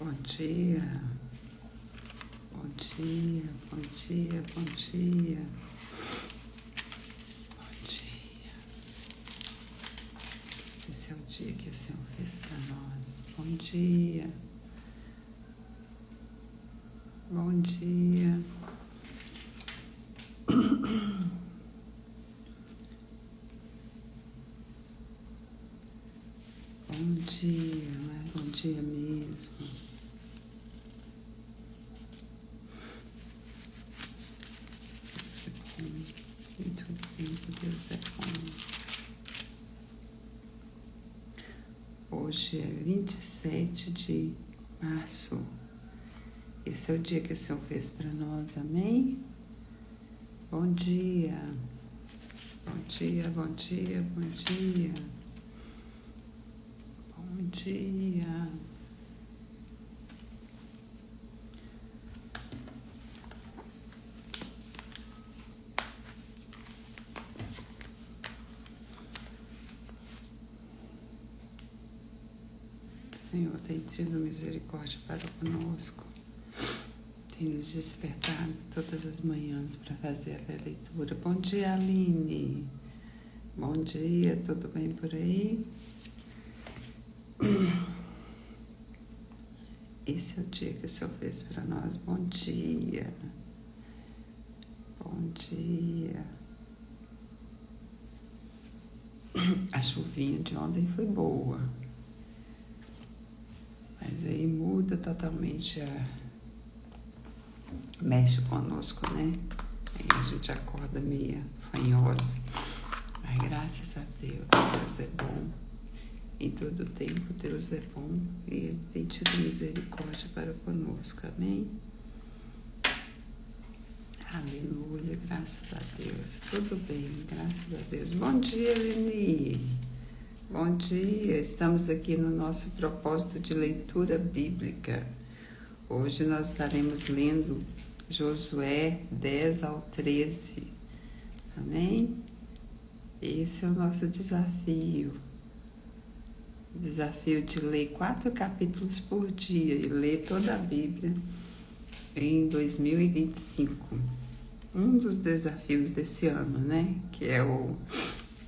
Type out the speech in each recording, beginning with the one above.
Bom dia, bom dia, bom dia, bom dia, bom dia. Esse é o dia que o Senhor fez para nós. Bom dia, bom dia. Bom dia, não é bom dia mesmo. Muito tempo, Deus é bom. Hoje é 27 de março. Esse é o dia que o Senhor fez para nós, amém? Bom dia, bom dia, bom dia, bom dia. Bom dia. O Senhor tem tido misericórdia para conosco, tem nos despertado todas as manhãs para fazer a leitura. Bom dia, Aline. Bom dia, tudo bem por aí? Esse é o dia que o Senhor fez para nós. Bom dia. Bom dia. A chuvinha de ontem foi boa. Mas aí muda totalmente mexe conosco, né? Aí a gente acorda meia fanhosa. Mas graças a Deus, Deus é bom. Em todo tempo, Deus é bom e Ele tem tido misericórdia para conosco, amém? Aleluia, graças a Deus. Tudo bem, graças a Deus. Bom dia, Leni. Bom dia, estamos aqui no nosso propósito de leitura bíblica. Hoje nós estaremos lendo Josué 10 ao 13, amém? Esse é o nosso desafio. O desafio de ler 4 capítulos por dia e ler toda a Bíblia em 2025. Um dos desafios desse ano, né? Que é o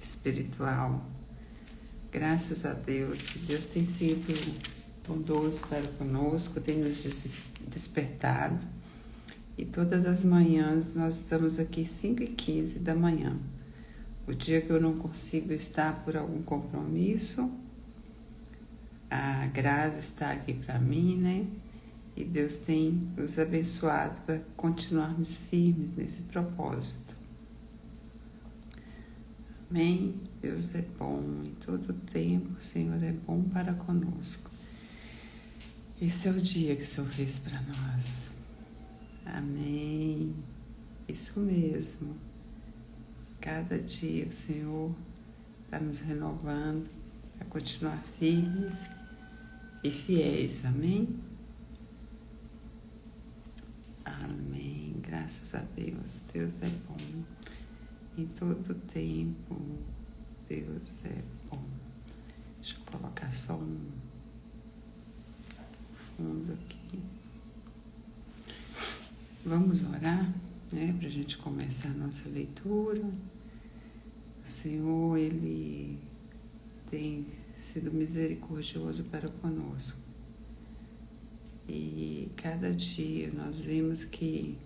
espiritual. Graças a Deus, Deus tem sido bondoso para conosco, tem nos despertado. E todas as manhãs nós estamos aqui 5h15 da manhã. O dia que eu não consigo estar por algum compromisso, a Graça está aqui para mim, né? E Deus tem nos abençoado para continuarmos firmes nesse propósito. Amém? Deus é bom em todo tempo, o Senhor é bom para conosco. Esse é o dia que o Senhor fez para nós. Amém? Isso mesmo. Cada dia o Senhor está nos renovando para continuar firmes e fiéis. Amém? Amém. Graças a Deus. Deus é bom. Em todo tempo, Deus é bom. Deixa eu colocar só um fundo aqui. Vamos orar, né? Para a gente começar a nossa leitura. O Senhor, Ele tem sido misericordioso para conosco. E cada dia nós vemos que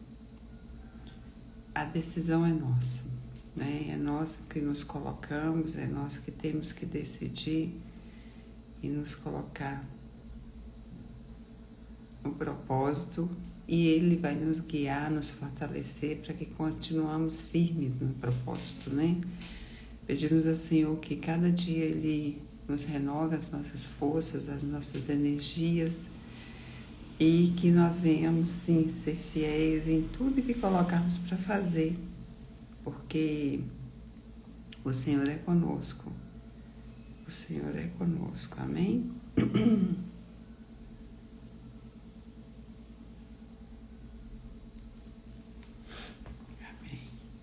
a decisão é nossa. Né? É nós que nos colocamos, é nós que temos que decidir e nos colocar no propósito e Ele vai nos guiar, nos fortalecer para que continuamos firmes no propósito, né? Pedimos ao Senhor que cada dia Ele nos renove as nossas forças, as nossas energias e que nós venhamos sim ser fiéis em tudo que colocarmos para fazer. Porque o Senhor é conosco. O Senhor é conosco. Amém? Amém.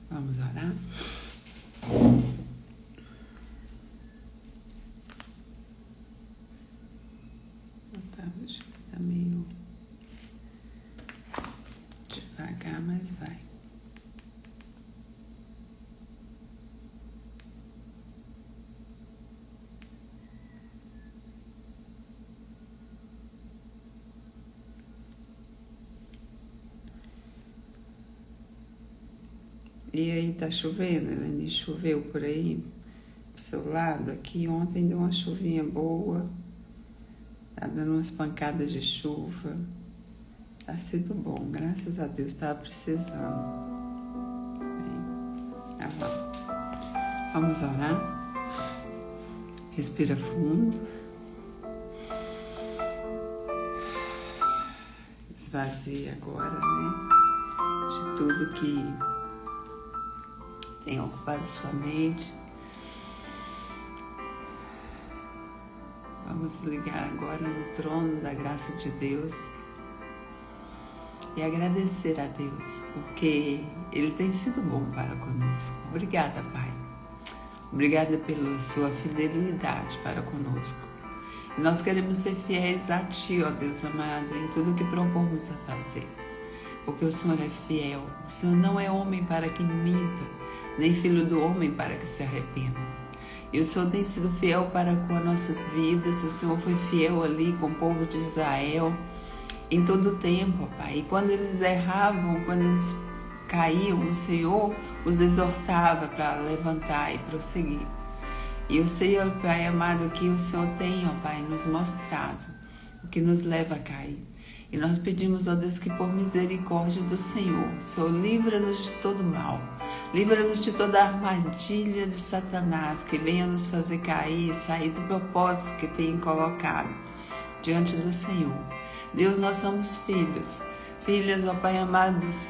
Vamos orar? Tá meio E aí tá chovendo, Helene? Choveu por aí, pro seu lado? Aqui ontem deu uma chuvinha boa, tá dando umas pancadas de chuva. Tá sido bom, graças a Deus, tava precisando. Bem, vamos orar? Respira fundo. Esvazie agora, né? De tudo que tem ocupado sua mente. Vamos ligar agora no trono da graça de Deus e agradecer a Deus, porque Ele tem sido bom para conosco. Obrigada, Pai. Obrigada pela sua fidelidade para conosco. E nós queremos ser fiéis a Ti, ó Deus amado, em tudo que propomos a fazer. Porque o Senhor é fiel. O Senhor não é homem para que minta, nem filho do homem para que se arrependa. E o Senhor tem sido fiel para com as nossas vidas. O Senhor foi fiel ali com o povo de Israel em todo o tempo, Pai. E quando eles erravam, quando eles caíam, o Senhor os exortava para levantar e prosseguir. E eu sei, ó Pai amado, que o Senhor tem, ó Pai, nos mostrado o que nos leva a cair. E nós pedimos, ó Deus, que por misericórdia do Senhor, Senhor, livra-nos de todo mal. Livra-nos de toda armadilha de Satanás que venha nos fazer cair e sair do propósito que tem colocado diante do Senhor. Deus, nós somos filhos, filhas, ó Pai amados,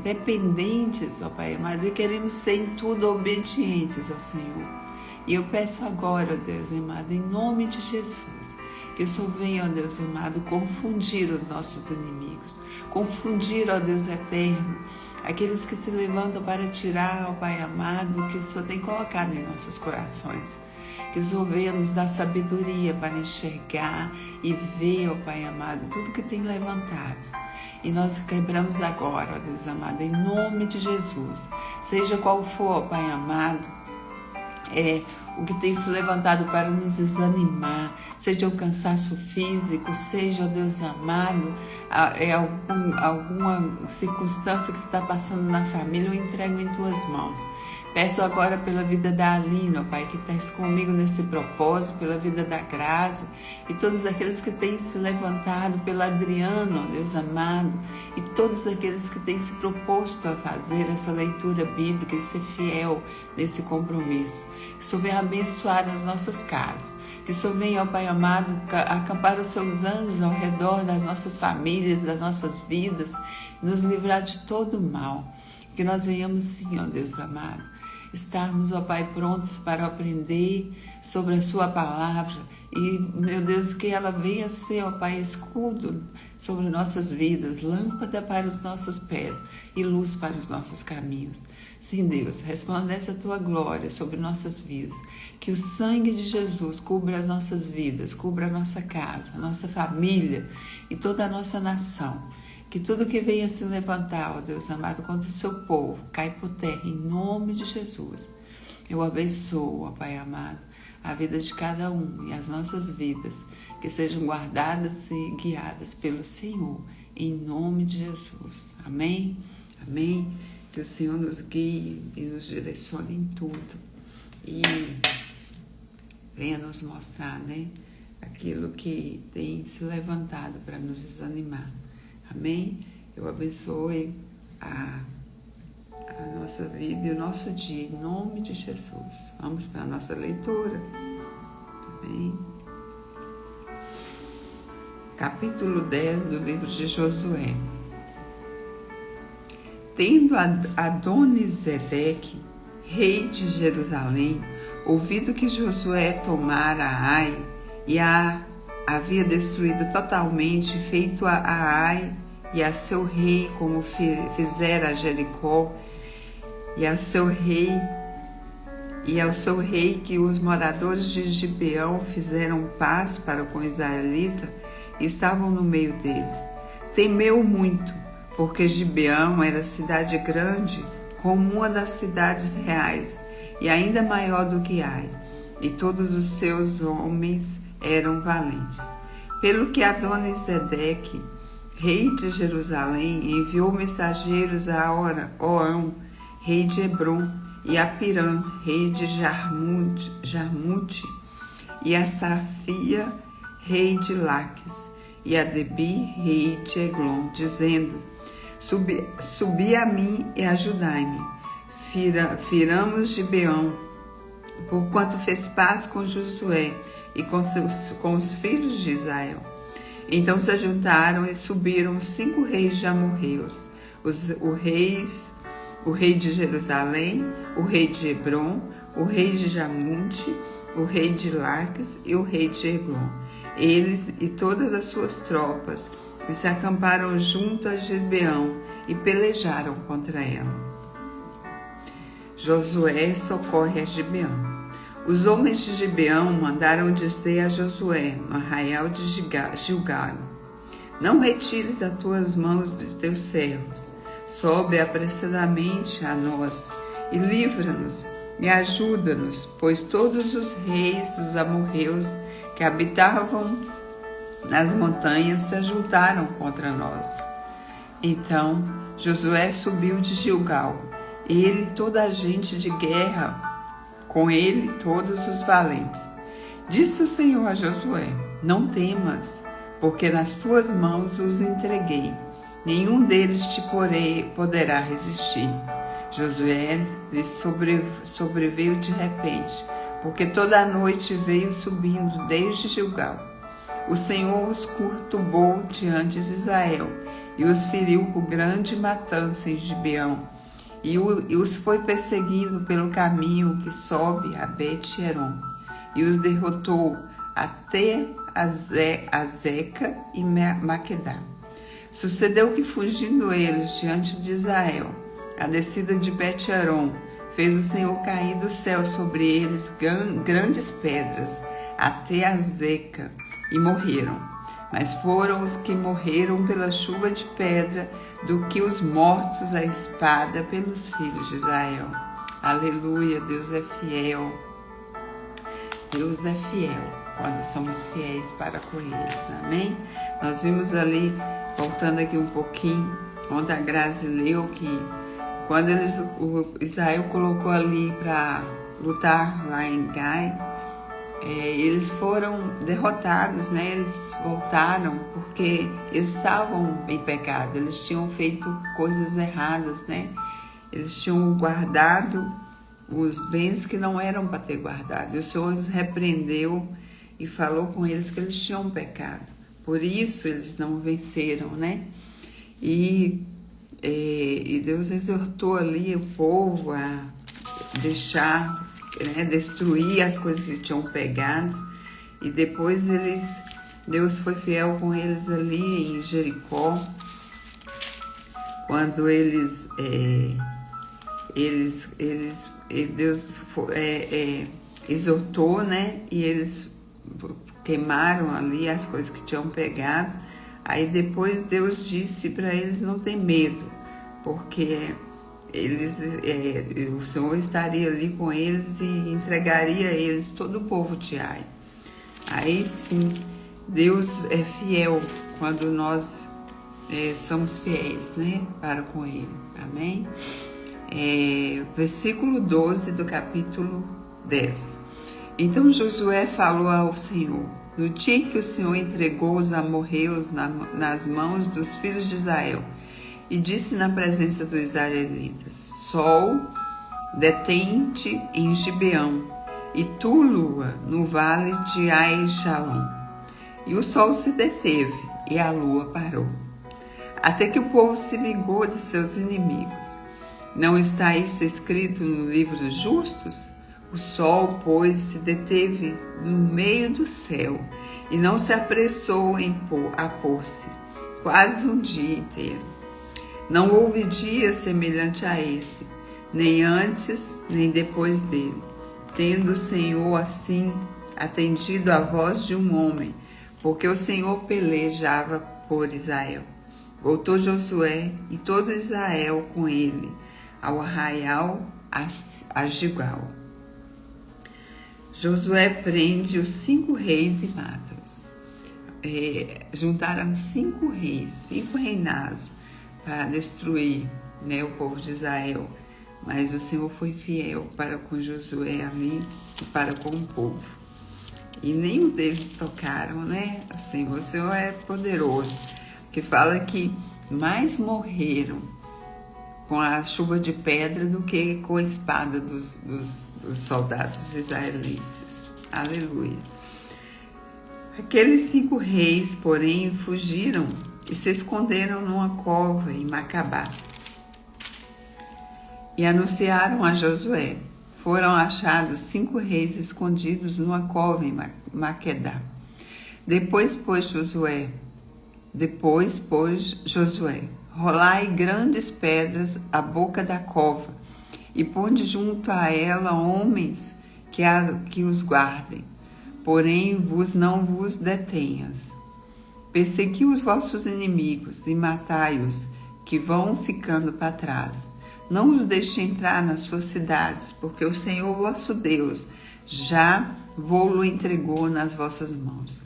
dependentes, ó Pai amado, e queremos ser em tudo obedientes ao Senhor. E eu peço agora, ó Deus amado, em nome de Jesus, que o Senhor venha, ó Deus amado, confundir os nossos inimigos, confundir, ó Deus eterno, aqueles que se levantam para tirar, ó Pai amado, o que o Senhor tem colocado em nossos corações. Que o Senhor venha nos dar sabedoria para enxergar e ver, ó Pai amado, tudo que tem levantado. E nós quebramos agora, ó Deus amado, em nome de Jesus. Seja qual for, ó Pai amado, o que tem se levantado para nos desanimar, seja o cansaço físico, seja, ó Deus amado, alguma circunstância que está passando na família, eu entrego em Tuas mãos. Peço agora pela vida da Aline, ó Pai, que está comigo nesse propósito, pela vida da Grazi e todos aqueles que têm se levantado, pela Adriana, ó Deus amado, e todos aqueles que têm se proposto a fazer essa leitura bíblica e ser fiel nesse compromisso. Que o Senhor venha abençoar as nossas casas. Que o Senhor venha, ó Pai amado, acampar os seus anjos ao redor das nossas famílias, das nossas vidas, nos livrar de todo o mal. Que nós venhamos sim, ó Deus amado, estarmos, ó Pai, prontos para aprender sobre a Sua palavra e, meu Deus, que ela venha ser, ó Pai, escudo sobre nossas vidas, lâmpada para os nossos pés e luz para os nossos caminhos. Sim, Deus, resplandece a Tua glória sobre nossas vidas, que o sangue de Jesus cubra as nossas vidas, cubra a nossa casa, a nossa família e toda a nossa nação. Que tudo que venha se levantar, ó Deus amado, contra o seu povo, cai por terra, em nome de Jesus. Eu abençoo, ó Pai amado, a vida de cada um e as nossas vidas, que sejam guardadas e guiadas pelo Senhor, em nome de Jesus. Amém? Amém? Que o Senhor nos guie e nos direcione em tudo. E venha nos mostrar, né, aquilo que tem se levantado para nos desanimar. Amém? Eu abençoe a nossa vida e o nosso dia, em nome de Jesus. Vamos para a nossa leitura. Amém? Capítulo 10 do livro de Josué. Tendo Adonisedeque, rei de Jerusalém, ouvido que Josué tomara Ai e havia destruído totalmente, feito a Ai e a seu rei como fizera a Jericó, e ao seu rei que os moradores de Gibeão fizeram paz para com Israelita e estavam no meio deles. Temeu muito, porque Gibeão era cidade grande, como uma das cidades reais, e ainda maior do que Ai, e todos os seus homens eram valentes. Pelo que Adonisedeque, rei de Jerusalém, enviou mensageiros a Orão, rei de Hebron, e a Pirã, rei de Jarmute, e a Safia, rei de Laques, e a Debi, rei de Eglon, dizendo: Subi a mim e ajudai-me. Firamos Gibeão, porquanto fez paz com Josué e com os filhos de Israel. Então se juntaram e subiram os 5 reis de amorreus, o rei de Jerusalém, o rei de Hebron, o rei de Jarmute, o rei de Laques e o rei de Eglon. Eles e todas as suas tropas e se acamparam junto a Gibeão e pelejaram contra ela. Josué socorre a Gibeão. Os homens de Gibeão mandaram dizer a Josué, no arraial de Gilgal: Não retires as tuas mãos de teus servos, sobe apressadamente a nós e livra-nos e ajuda-nos, pois todos os reis dos amorreus que habitavam nas montanhas se juntaram contra nós. Então Josué subiu de Gilgal, ele e toda a gente de guerra, com ele todos os valentes. Disse o Senhor a Josué: Não temas, porque nas tuas mãos os entreguei. Nenhum deles te poderá resistir. Josué lhe sobreveio de repente, porque toda a noite veio subindo desde Gilgal. O Senhor os perturbou diante de Israel e os feriu com grande matança em Gibeão, e os foi perseguindo pelo caminho que sobe a Bet-Heron, e os derrotou até Azeca e Maquedá. Sucedeu que, fugindo eles diante de Israel, a descida de Bet-Heron, fez o Senhor cair do céu sobre eles grandes pedras, até Azeca, e morreram. Mas foram os que morreram pela chuva de pedra do que os mortos à espada pelos filhos de Israel. Aleluia, Deus é fiel. Deus é fiel quando somos fiéis para com eles, amém? Nós vimos ali, voltando aqui um pouquinho, onde a Grazi leu que quando Israel colocou ali para lutar lá em Gai, eles foram derrotados, né? Eles voltaram porque eles estavam em pecado, eles tinham feito coisas erradas, né? Eles tinham guardado os bens que não eram para ter guardado. E o Senhor os repreendeu e falou com eles que eles tinham pecado. Por isso eles não venceram, né? E Deus exortou ali o povo a deixar, né, destruir as coisas que tinham pegado, e depois Deus foi fiel com eles ali em Jericó, quando Deus exortou, né, e eles queimaram ali as coisas que tinham pegado. Aí depois Deus disse para eles não ter medo, porque o Senhor estaria ali com eles e entregaria a eles todo o povo de Ai. Aí sim, Deus é fiel quando nós somos fiéis, né, para com Ele, amém? Versículo 12 do capítulo 10. Então Josué falou ao Senhor: No dia em que o Senhor entregou os amorreus nas mãos dos filhos de Israel, e disse na presença dos israelitas: Sol, detém-te em Gibeão, e tu, lua, no vale de Ai-Jalon. E o sol se deteve, e a lua parou, até que o povo se vingou de seus inimigos. Não está isso escrito no livro dos justos? O sol, pois, se deteve no meio do céu, e não se apressou a pôr-se, quase um dia inteiro. Não houve dia semelhante a esse, nem antes, nem depois dele, tendo o Senhor assim atendido à voz de um homem, porque o Senhor pelejava por Israel. Voltou Josué e todo Israel com ele ao arraial a Gilgal. Josué prende os 5 reis e mata-os. Juntaram 5 reis, 5 reinados, para destruir, né, o povo de Israel. mas o Senhor foi fiel para com Josué ali e para com o povo. E nenhum deles tocaram, né? Assim, o Senhor é poderoso, que fala que mais morreram com a chuva de pedra do que com a espada dos soldados israelitas. Aleluia. Aqueles 5 reis, porém, fugiram e se esconderam numa cova em Macabá. E anunciaram a Josué. Foram achados 5 reis escondidos numa cova em Maquedá. Depois pôs Josué, rolai grandes pedras à boca da cova, e ponde junto a ela homens que os guardem, porém não vos detenhas. Persegui os vossos inimigos e matai-os, que vão ficando para trás. Não os deixe entrar nas suas cidades, porque o Senhor vosso Deus já vou-lo entregou nas vossas mãos.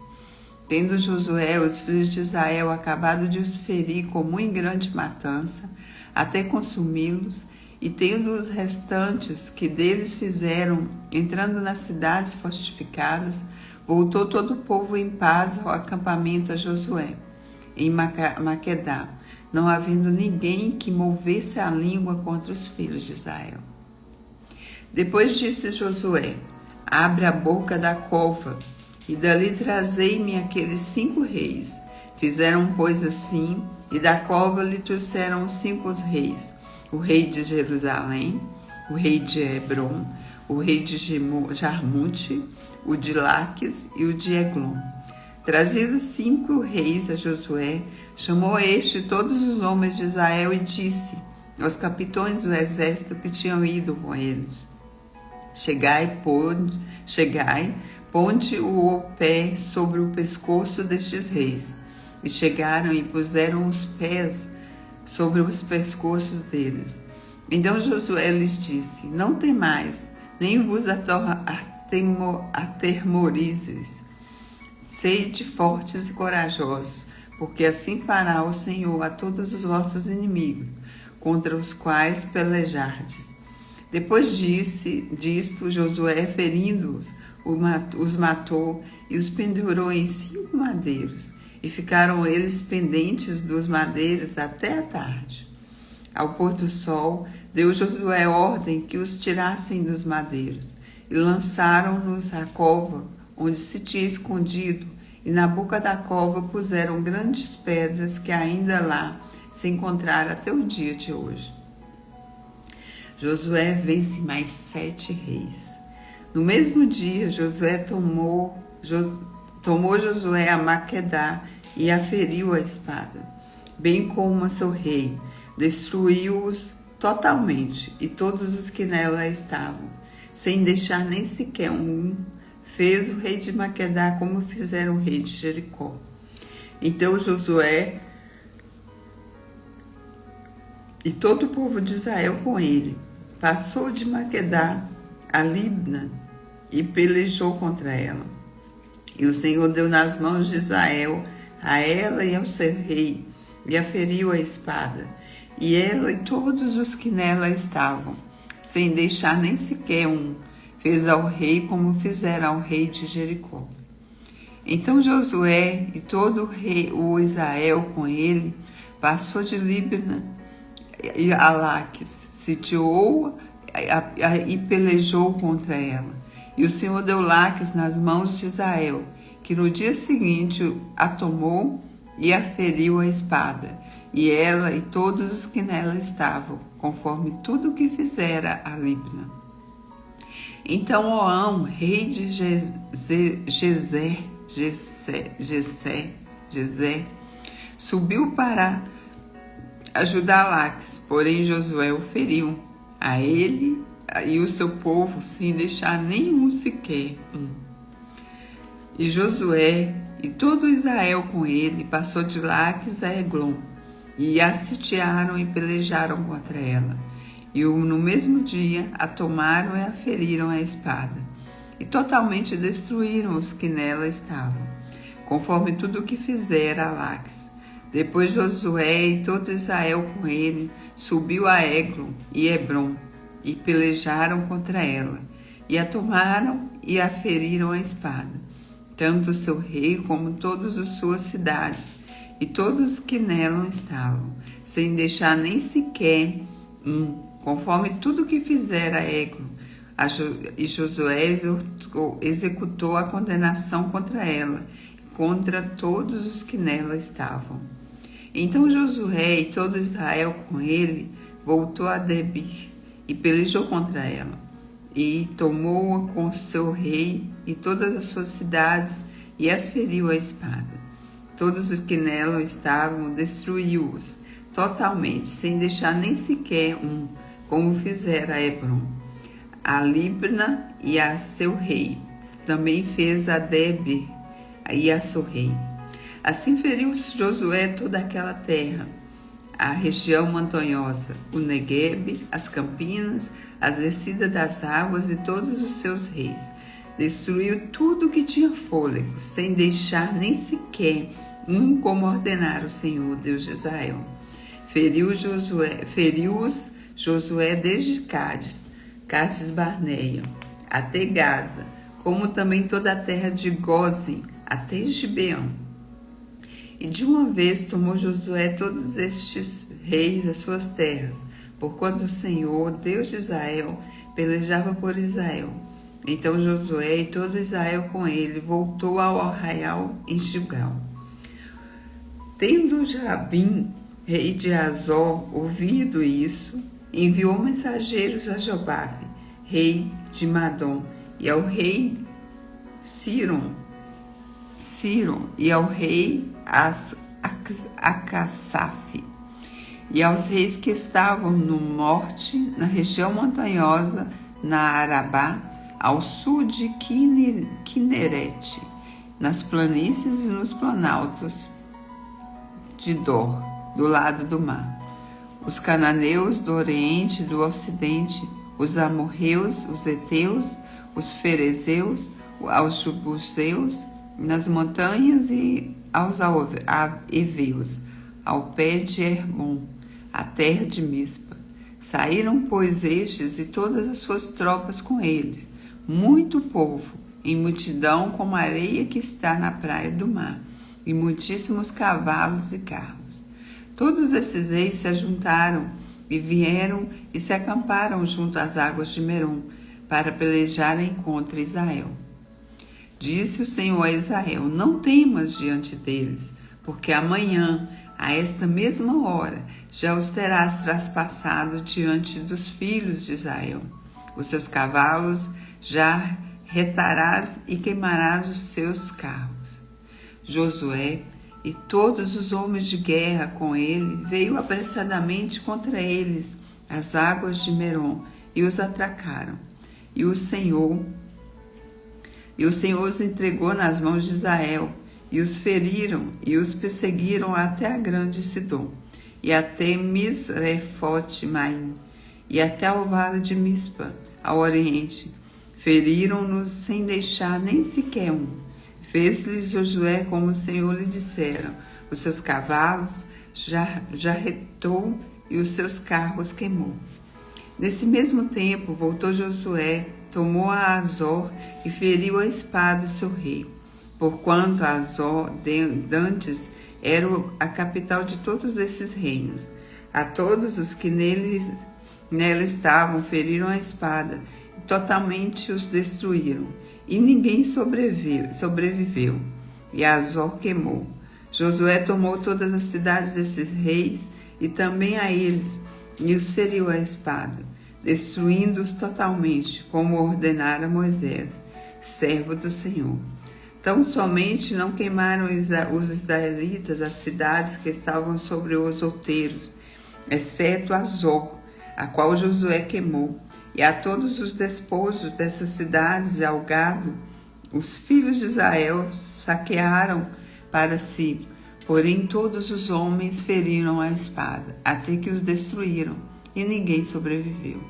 Tendo Josué, os filhos de Israel, acabado de os ferir com muito grande matança, até consumi-los, e tendo os restantes que deles fizeram, entrando nas cidades fortificadas, voltou todo o povo em paz ao acampamento a Josué, em Maquedá, não havendo ninguém que movesse a língua contra os filhos de Israel. Depois disse Josué: abre a boca da cova, e dali trazei-me aqueles 5 reis. Fizeram, pois, assim, e da cova lhe trouxeram os 5 reis: o rei de Jerusalém, o rei de Hebron, o rei de Jarmute, o de Laques e o de Eglon. Trazidos 5 reis a Josué, chamou este todos os homens de Israel e disse aos capitães do exército que tinham ido com eles: Chegai, ponde o pé sobre o pescoço destes reis. E chegaram e puseram os pés sobre os pescoços deles. Então Josué lhes disse: não temais, nem vos atemorizes. Sede fortes e corajosos, porque assim fará o Senhor a todos os vossos inimigos, contra os quais pelejardes. Depois disto, Josué, ferindo-os, os matou e os pendurou em 5 madeiros, e ficaram eles pendentes dos madeiros até a tarde. Ao pôr do sol, deu Josué ordem que os tirassem dos madeiros, e lançaram-nos à cova, onde se tinha escondido, e na boca da cova puseram grandes pedras que ainda lá se encontraram até o dia de hoje. Josué vence mais 7 reis. No mesmo dia, Josué tomou Josué a Maquedá e a feriu a espada, bem como a seu rei. Destruiu-os totalmente, e todos os que nela estavam, sem deixar nem sequer um. Fez o rei de Maquedá como fizeram o rei de Jericó. Então Josué e todo o povo de Israel com ele passou de Maquedá a Libna e pelejou contra ela. E o Senhor deu nas mãos de Israel a ela e ao seu rei, e a feriu a espada, e ela e todos os que nela estavam, sem deixar nem sequer um. Fez ao rei como fizeram ao rei de Jericó. Então Josué e todo o Israel com ele passou de Libna a Laques, sitiou e pelejou contra ela. E o Senhor deu Laques nas mãos de Israel, que no dia seguinte a tomou e a feriu a espada, e ela e todos os que nela estavam, conforme tudo o que fizera a Libna. Então Oão, rei de Gezé, subiu para ajudar Laques, porém Josué o feriu, a ele e o seu povo, sem deixar nenhum sequer um. E Josué e todo Israel com ele passou de Laques a Eglon, e a sitiaram e pelejaram contra ela. E no mesmo dia a tomaram e a feriram a espada, e totalmente destruíram os que nela estavam, conforme tudo o que fizera a Laques. Depois Josué e todo Israel com ele subiu a Eglon e Hebron, e pelejaram contra ela, e a tomaram e a feriram à espada, tanto o seu rei como todas as suas cidades, e todos que nela estavam, sem deixar nem sequer um, conforme tudo que fizera Églono. E Josué executou a condenação contra ela, contra todos os que nela estavam. Então Josué e todo Israel com ele voltou a Debir e pelejou contra ela, e tomou-a com seu rei e todas as suas cidades, e as feriu à espada. Todos os que nela estavam destruiu-os totalmente, sem deixar nem sequer um, como fizera Hebron, a Libna e a seu rei. Também fez a Debir e a seu rei. Assim feriu Josué toda aquela terra, a região montanhosa, o Neguebe, as campinas, as descidas das águas e todos os seus reis. Destruiu tudo que tinha fôlego, sem deixar nem sequer um, como ordenara o Senhor, Deus de Israel. Feriu-os Josué desde Cádiz Barneia, até Gaza, como também toda a terra de Gósen, até Gibeão. E de uma vez tomou Josué todos estes reis as suas terras, porquanto o Senhor, Deus de Israel, pelejava por Israel. Então Josué e todo Israel com ele voltou ao arraial em Gilgal. Tendo Jabim, rei de Azor, ouvido isso, enviou mensageiros a Jobabe, rei de Madom, e ao rei Ciron e ao rei Acassaf, e aos reis que estavam no norte, na região montanhosa, na Arabá, ao sul de Quinerete, nas planícies e nos planaltos de Dor, do lado do mar, os cananeus do oriente e do ocidente, os amorreus, os heteus, os ferezeus, aos jebuseus, nas montanhas e aos heveus, ao pé de Hermon, a terra de Mispa. Saíram, pois, estes e todas as suas tropas com eles, muito povo, em multidão como a areia que está na praia do mar, e muitíssimos cavalos e carros. Todos esses reis se ajuntaram e vieram e se acamparam junto às águas de Merom, para pelejarem contra Israel. Disse o Senhor a Israel: não temas diante deles, porque amanhã, a esta mesma hora, já os terás traspassado diante dos filhos de Israel. Os seus cavalos já retarás e queimarás os seus carros. Josué e todos os homens de guerra com ele veio apressadamente contra eles às águas de Merom e os atracaram. E o Senhor os entregou nas mãos de Israel, e os feriram e os perseguiram até a grande Sidom, e até Misrefote-Maim, e até o vale de Mispa, ao oriente. Feriram-nos sem deixar nem sequer um. Fez-lhes Josué como o Senhor lhe dissera. Os seus cavalos já retou e os seus carros queimou. Nesse mesmo tempo voltou Josué, tomou a Azor e feriu a espada o seu rei, porquanto a Azor dantes era a capital de todos esses reinos. A todos os que nela estavam feriram a espada, e totalmente os destruíram, e ninguém sobreviveu, e Azor queimou. Josué tomou todas as cidades desses reis, e também a eles, e os feriu a espada, destruindo-os totalmente, como ordenara Moisés, servo do Senhor. Tão somente não queimaram os israelitas as cidades que estavam sobre os outeiros, exceto Azor, a qual Josué queimou, e a todos os despojos dessas cidades e ao gado, os filhos de Israel saquearam para si, porém todos os homens feriram a espada, até que os destruíram, e ninguém sobreviveu.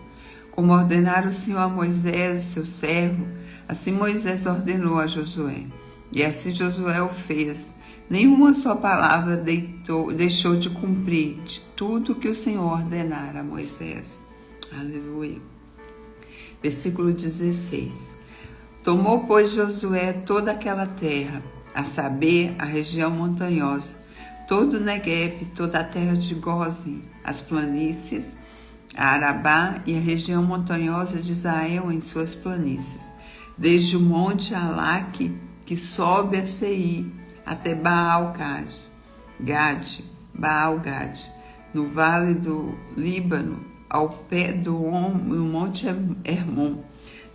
Como ordenara o Senhor a Moisés, seu servo, assim Moisés ordenou a Josué, e assim Josué o fez. Nenhuma só palavra deixou de cumprir de tudo que o Senhor ordenara a Moisés. Aleluia. Versículo 16. Tomou, pois, Josué toda aquela terra, a saber, a região montanhosa, todo o Negueb, toda a terra de Gósen, as planícies, a Arabá e a região montanhosa de Israel em suas planícies, desde o monte Alaque, que sobe a Seir, até Baal-Gade, no vale do Líbano, ao pé do monte Hermon.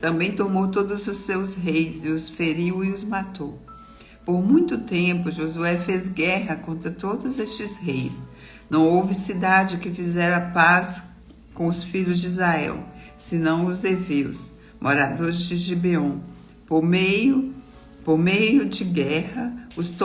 Também tomou todos os seus reis, e os feriu e os matou. Por muito tempo, Josué fez guerra contra todos estes reis. Não houve cidade que fizera paz com os filhos de Israel, senão os heveus, moradores de Gibeon. Por meio de guerra, os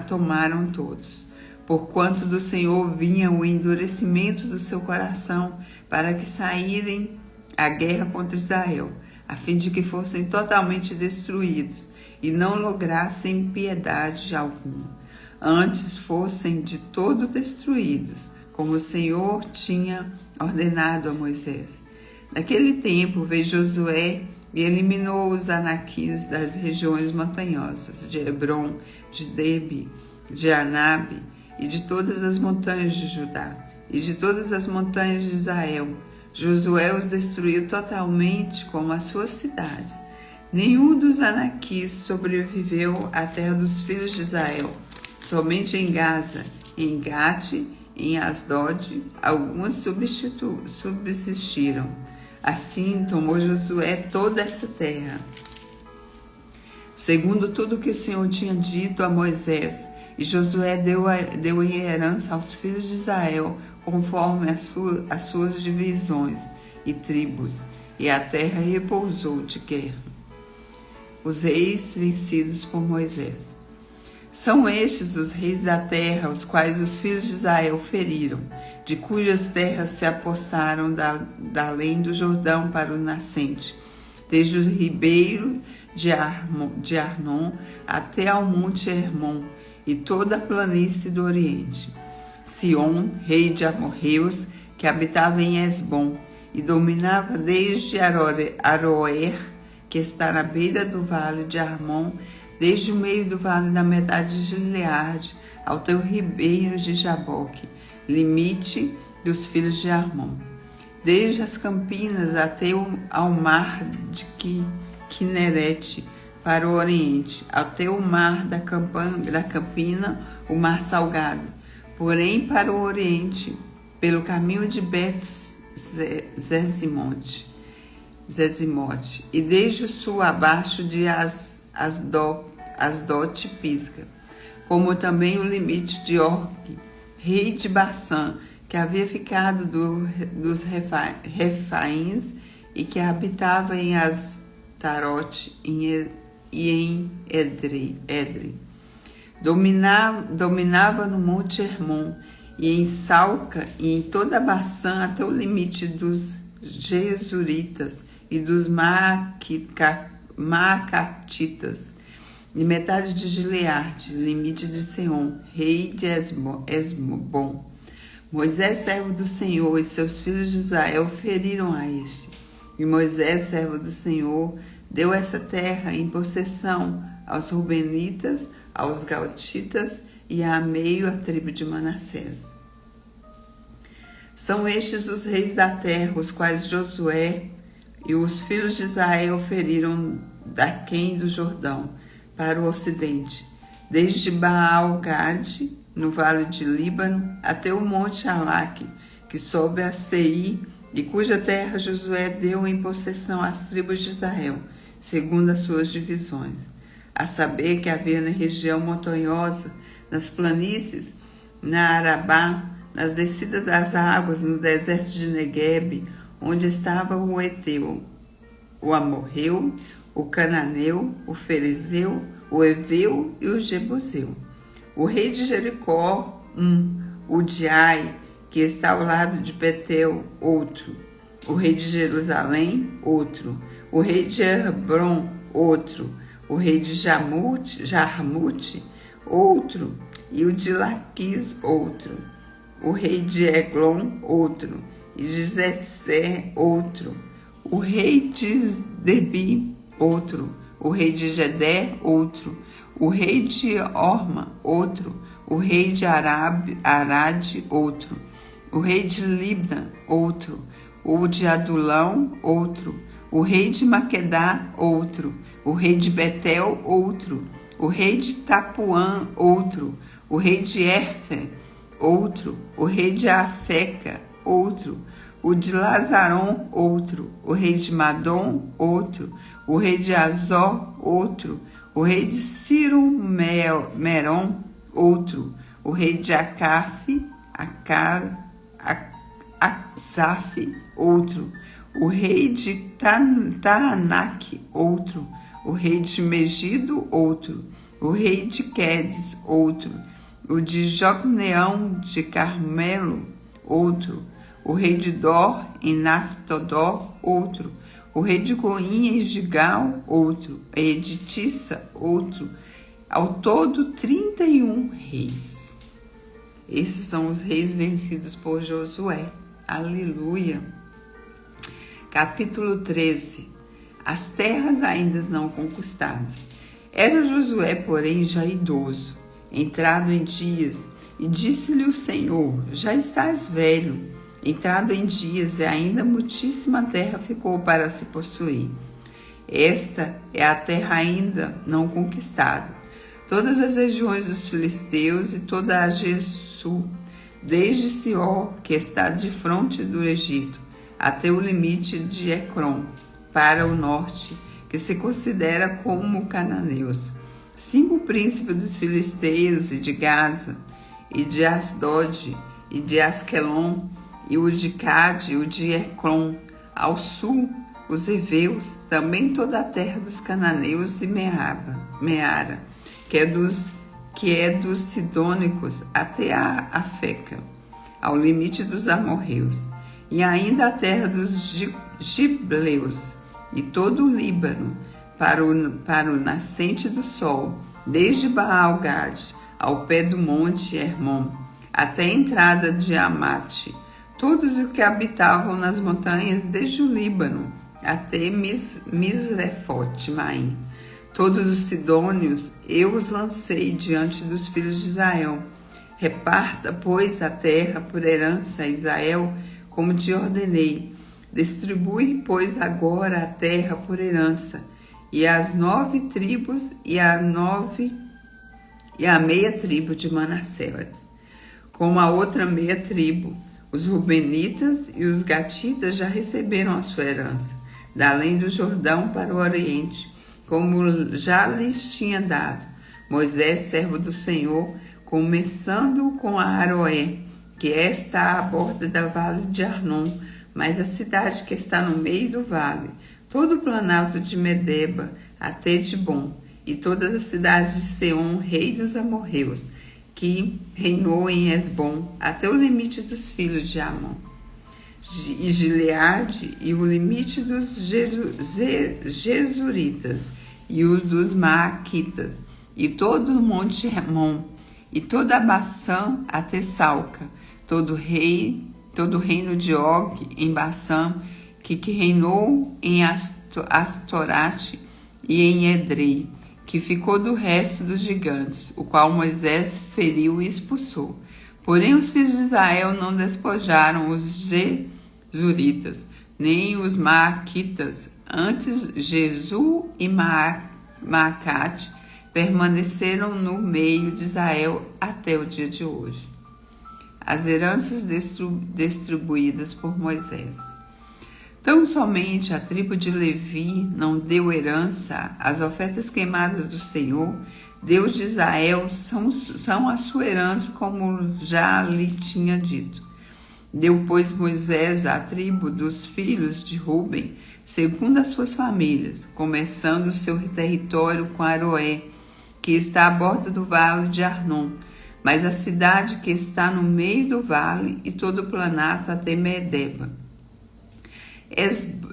tomaram todos. Porquanto do Senhor vinha o endurecimento do seu coração, para que saírem à guerra contra Israel, a fim de que fossem totalmente destruídos, e não lograssem piedade alguma. Antes fossem de todo destruídos, como o Senhor tinha ordenado a Moisés. Naquele tempo veio Josué e eliminou os anaquins das regiões montanhosas, de Hebron, de Debe, de Anabe, e de todas as montanhas de Judá, e de todas as montanhas de Israel. Josué os destruiu totalmente, como as suas cidades. Nenhum dos anaquis sobreviveu à terra dos filhos de Israel. Somente em Gaza, em Gate, em Asdod, alguns subsistiram. Assim tomou Josué toda essa terra, segundo tudo que o Senhor tinha dito a Moisés. E Josué deu em herança aos filhos de Israel, conforme as suas divisões e tribos, e a terra repousou de guerra. Os reis vencidos por Moisés. São estes os reis da terra, os quais os filhos de Israel feriram, de cujas terras se apossaram da além do Jordão para o nascente, desde o ribeiro de Arnon até ao monte Hermon, e toda a planície do Oriente. Sion, rei de amorreus, que habitava em Esbom, e dominava desde Aroer, que está na beira do vale de Armon, desde o meio do vale da metade de Gileade, ao teu ribeiro de Jaboque, limite dos filhos de Armon. Desde as campinas até ao mar de Quinerete, para o oriente, até o mar da Campina, o mar salgado. Porém, para o oriente, pelo caminho de Bet-Zezimote, e desde o sul abaixo de Asdot Pisga, como também o limite de Og, rei de Bassã, que havia ficado dos Refaíns e que habitava em Astarote e em Edrei. Dominava no monte Hermon e em Salca e em toda a Bassã até o limite dos Gesuritas e dos Maacatitas, e metade de Gileade, limite de Seom, rei de Esbom. Moisés, servo do Senhor, e seus filhos de Israel feriram a este. E Moisés, servo do Senhor, deu essa terra em possessão aos Rubenitas, aos Gaditas e a meio a tribo de Manassés. São estes os reis da terra, os quais Josué e os filhos de Israel feriram daquém do Jordão, para o ocidente, desde Baal-Gade, no vale de Líbano, até o monte Alaque, que sobe a Seir, e cuja terra Josué deu em possessão às tribos de Israel, segundo as suas divisões. A saber que havia na região montanhosa, nas planícies, na Arabá, nas descidas das águas, no deserto de Negueb, onde estava o Eteu, o Amorreu, o Cananeu, o Ferezeu, o Eveu e o Jebuseu. O rei de Jericó, o de Ai, que está ao lado de Betel, outro. O rei de Jerusalém, outro. O rei de Hebron, outro. O rei de Jarmute, outro. E o de Laquis, outro. O rei de Eglon, outro. E de Zessé, outro. o rei de Debi, outro, o rei de Gedé, outro, o rei de Orma, outro, o rei de Arade, outro, o rei de Libna, outro, o de Adulão, outro, o rei de Maquedá, outro, o rei de Betel, outro, o rei de Tapuã, outro, o rei de Éfer, outro, o rei de Afeca, outro, o de Lazaron, outro, o rei de Madom, outro, o rei de Azor, outro, o rei de Ciro Meron, outro, o rei de Acaf, Asaf, outro, o rei de Taanac, outro, o rei de Megido, outro, o rei de Quedes, outro, o de Jocneão de Carmelo, outro, o rei de Dor em Naftodó, outro, o rei de Goinha em Gigal, outro, o rei de Tissa, outro, ao todo 31 reis. Esses são os reis vencidos por Josué. Aleluia! Capítulo 13. As terras ainda não conquistadas. Era Josué, porém, já idoso, entrado em dias, e disse-lhe o Senhor: já estás velho, entrado em dias, e ainda muitíssima terra ficou para se possuir. Esta é a terra ainda não conquistada. Todas as regiões dos filisteus e toda a Gesur, desde Sior, que está de fronte do Egito, até o limite de Ecrom, para o norte, que se considera como cananeus. 5 príncipes dos filisteus e de Gaza, e de Asdod, e de Asquelon, e o de Cade, e o de Ecrom, ao sul, os heveus, também toda a terra dos cananeus e Meara, que é dos sidônicos até a Afeca, ao limite dos amorreus, e ainda a terra dos gibleus, e todo o Líbano, para o nascente do sol, desde Baal-Gade, ao pé do monte Hermon, até a entrada de Amate, todos os que habitavam nas montanhas, desde o Líbano até Misrefote-Maim. Todos os sidônios eu os lancei diante dos filhos de Israel. Reparta, pois, a terra por herança a Israel, como te ordenei. Distribui, pois, agora a terra por herança, e as 9 tribos e a meia tribo de Manassés, como a outra meia tribo. Os Rubenitas e os Gatitas já receberam a sua herança, da além do Jordão para o Oriente, como já lhes tinha dado Moisés, servo do Senhor, começando com a Aroé, que está à borda da vale de Arnon, mas a cidade que está no meio do vale, todo o planalto de Medeba até Dibom, e todas as cidades de Seom, rei dos amorreus, que reinou em Esbom, até o limite dos filhos de Amon, e Gileade, e o limite dos Jesuritas, e o dos Maaquitas, e todo o monte Hermon, e toda a Baçã até Salca, todo o reino de Og em Baçã, que reinou em Astorate e em Edrei, que ficou do resto dos gigantes, o qual Moisés feriu e expulsou. Porém os filhos de Israel não despojaram os Jesuritas, nem os Maaquitas. Antes Jesu e Maacate permaneceram no meio de Israel até o dia de hoje. As heranças distribuídas por Moisés. Tão somente a tribo de Levi não deu herança às ofertas queimadas do Senhor, Deus de Israel, são a sua herança, como já lhe tinha dito. Deu, pois, Moisés à tribo dos filhos de Ruben, segundo as suas famílias, começando o seu território com Aroé, que está à borda do vale de Arnon, mas a cidade que está no meio do vale e todo o planato até Medeba.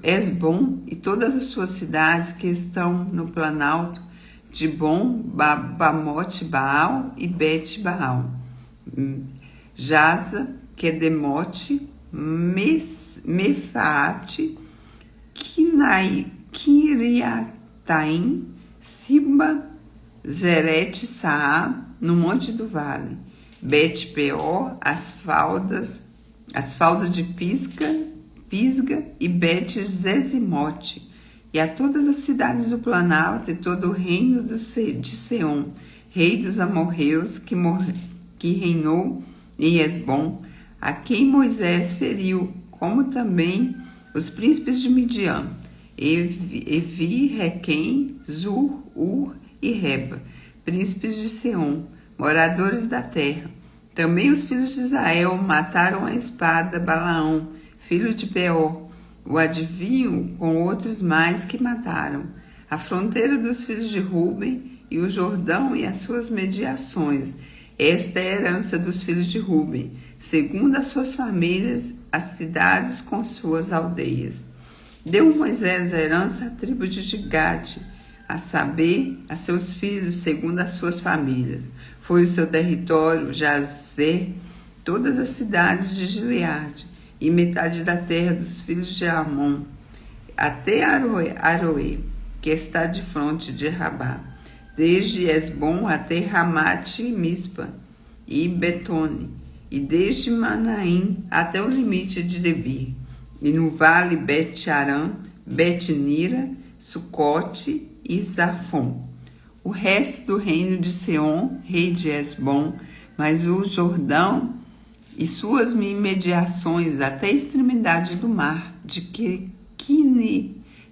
Esbom e todas as suas cidades que estão no planalto, Dibom, Bamote Baal e Bet Baal, Jaza, Kedemote, Mefaate, Kiriataim, Siba, Zerete Saá, no monte do vale, Bet-peor, as faldas de Pisga e Bet-zezimote, e a todas as cidades do planalto e todo o reino de Seom, rei dos amorreus, que reinou em Hesbom, a quem Moisés feriu, como também os príncipes de Midian, Evi, Requem, Zur, Ur e Reba, príncipes de Seom, moradores da terra. Também os filhos de Israel mataram a espada Balaão, filho de Beor, o adivinho, com outros mais que mataram, a fronteira dos filhos de Ruben e o Jordão e as suas mediações. Esta é a herança dos filhos de Ruben, segundo as suas famílias, as cidades com suas aldeias. Deu Moisés a herança à tribo de Gade, a saber, a seus filhos, segundo as suas famílias. Foi o seu território, Jazer, todas as cidades de Gileade, e metade da terra dos filhos de Amon, até Aroê, que está de fronte de Rabá, desde Hesbom até Ramate e Mispa, e Betone, e desde Manaim até o limite de Debir, e no vale Bet-Aram, Bet-Nira, Sucote e Zafon. O resto do reino de Seom, rei de Hesbom, mas o Jordão e suas imediações até a extremidade do mar, de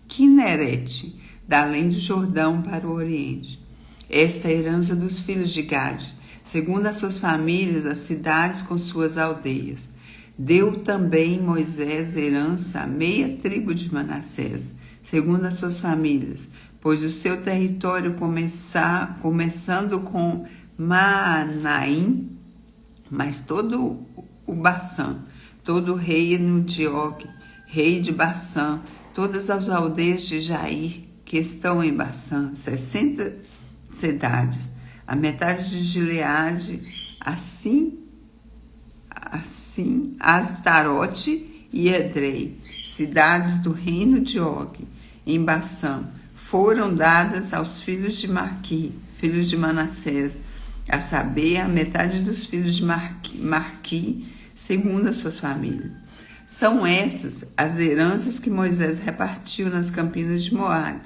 Quinerete, da além do Jordão para o oriente. Esta é a herança dos filhos de Gade, segundo as suas famílias, as cidades com suas aldeias. Deu também Moisés herança à meia tribo de Manassés, segundo as suas famílias, pois o seu território começando com Maanaim, mas todo o Baçã, todo o reino de Og, rei de Baçã, todas as aldeias de Jair, que estão em Baçã, 60 cidades, a metade de Gileade, assim Astarote e Edrei, cidades do reino de Og, em Baçã, foram dadas aos filhos de Marqui, filhos de Manassés, a saber, a metade dos filhos de Marqui, segundo as suas famílias. São essas as heranças que Moisés repartiu nas campinas de Moabe,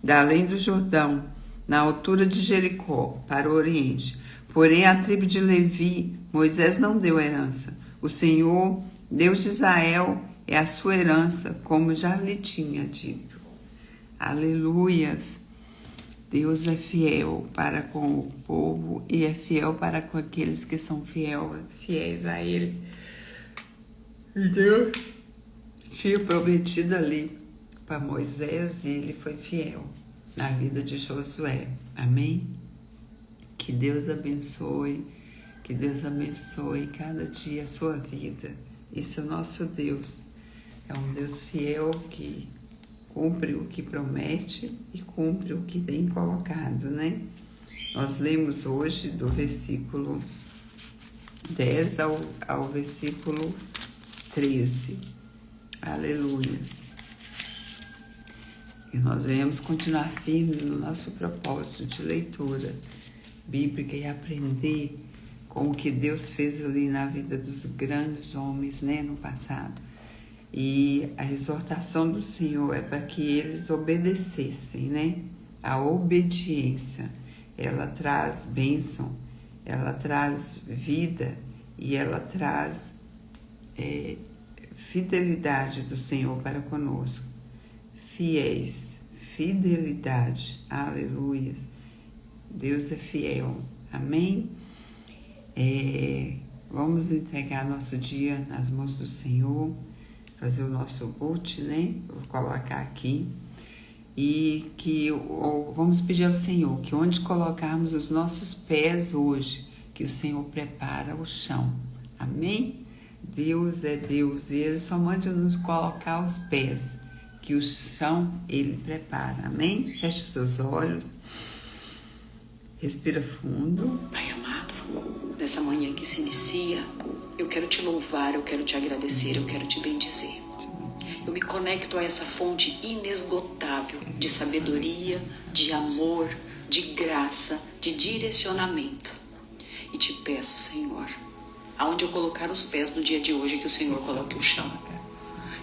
da além do Jordão, na altura de Jericó, para o oriente. Porém, a tribo de Levi, Moisés não deu herança. O Senhor, Deus de Israel, é a sua herança, como já lhe tinha dito. Aleluias! Deus é fiel para com o povo e é fiel para com aqueles que são fiéis a Ele. E Deus tinha prometido ali para Moisés e ele foi fiel na vida de Josué. Amém? Que Deus abençoe cada dia a sua vida. Esse é o nosso Deus. É um Deus fiel que cumpre o que promete e cumpre o que tem colocado, né? Nós lemos hoje do versículo 10 ao versículo 13. Aleluias. E nós venhamos continuar firmes no nosso propósito de leitura bíblica e aprender com o que Deus fez ali na vida dos grandes homens, né, no passado. E a exortação do Senhor é para que eles obedecessem, né? A obediência, ela traz bênção, ela traz vida e ela traz fidelidade do Senhor para conosco. Fiéis, fidelidade, aleluia. Deus é fiel, amém? Vamos entregar nosso dia nas mãos do Senhor, fazer o nosso boot, né? Vou colocar aqui. E vamos pedir ao Senhor que onde colocarmos os nossos pés hoje, que o Senhor prepara o chão. Amém? Deus é Deus e Ele só manda nos colocar os pés, que o chão Ele prepara. Amém? Feche os seus olhos. Respira fundo. Pai amado, nessa manhã que se inicia, eu quero te louvar, eu quero te agradecer, eu quero te bendizer. Eu me conecto a essa fonte inesgotável de sabedoria, de amor, de graça, de direcionamento. E te peço, Senhor, aonde eu colocar os pés no dia de hoje, que o Senhor coloque o chão.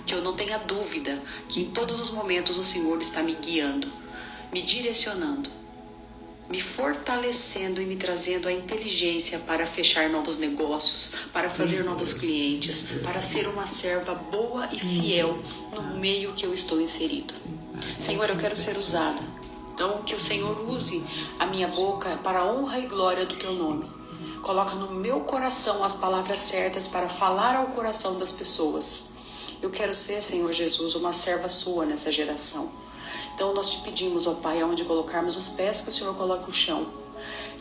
Que eu não tenha dúvida que em todos os momentos o Senhor está me guiando, me direcionando, me fortalecendo e me trazendo a inteligência para fechar novos negócios, para fazer novos clientes, para ser uma serva boa e fiel no meio que eu estou inserido. Senhor, eu quero ser usada. Então, que o Senhor use a minha boca para a honra e glória do Teu nome. Coloca no meu coração as palavras certas para falar ao coração das pessoas. Eu quero ser, Senhor Jesus, uma serva Sua nessa geração. Então nós te pedimos, ó Pai, aonde colocarmos os pés, que o Senhor coloque o chão.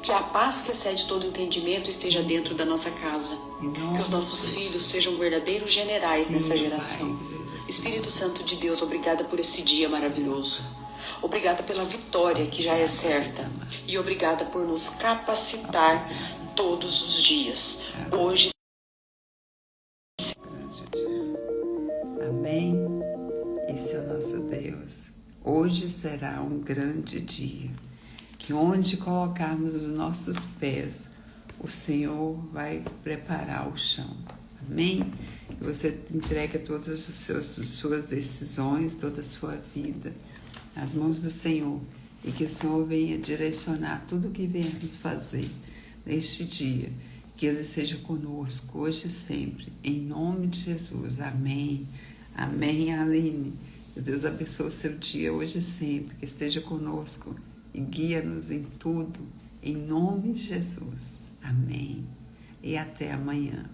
Que a paz que excede todo entendimento esteja dentro da nossa casa. Que os nossos filhos sejam verdadeiros generais nessa geração. Espírito Santo de Deus, obrigada por esse dia maravilhoso. Obrigada pela vitória que já é certa. E obrigada por nos capacitar todos os dias. Hoje. Amém. Esse é o nosso Deus. Hoje será um grande dia, que onde colocarmos os nossos pés, o Senhor vai preparar o chão. Amém? Que você entrega todas as suas decisões, toda a sua vida nas mãos do Senhor, e que o Senhor venha direcionar tudo o que viemos fazer neste dia. Que Ele seja conosco hoje e sempre, em nome de Jesus. Amém. Amém, Aline. Que Deus abençoe o seu dia hoje e sempre, que esteja conosco e guia-nos em tudo, em nome de Jesus. Amém. E até amanhã.